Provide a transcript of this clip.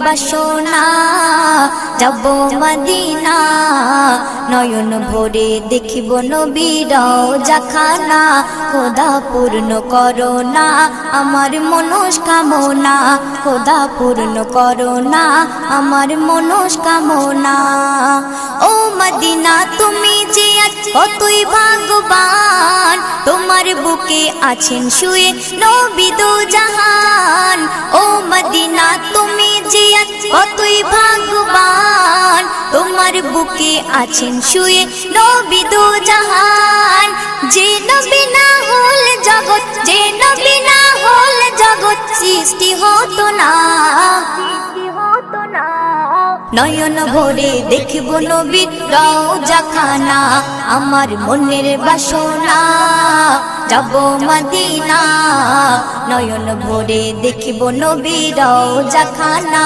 বাসনা যাব মদিনা নয়ন ভরে দেখিব নবীর রওজাখানা খোদা পূর্ণ করো না আমার মনস্কামনা খোদা পূর্ণ করো না আমার মনস্কামনা ও মদিনা তুমি যে কতই ভাগ্যবান তোমার বুকে আছেন শুয়ে নবী দো জাহান ও মদিনা তুমি যে কতই ভাগ্যবান তোমার বুকে আছেন শুয়ে নবী দো জাহান যে নবী না হল জগৎ যে নবী না হল জগৎ সৃষ্টি হতো না নয়ন ভরে দেখিব নবীর রওজাখানা আমার মনের বাসনা যাব মদিনা নয়ন ভরে দেখিব নবীর রওজাখানা।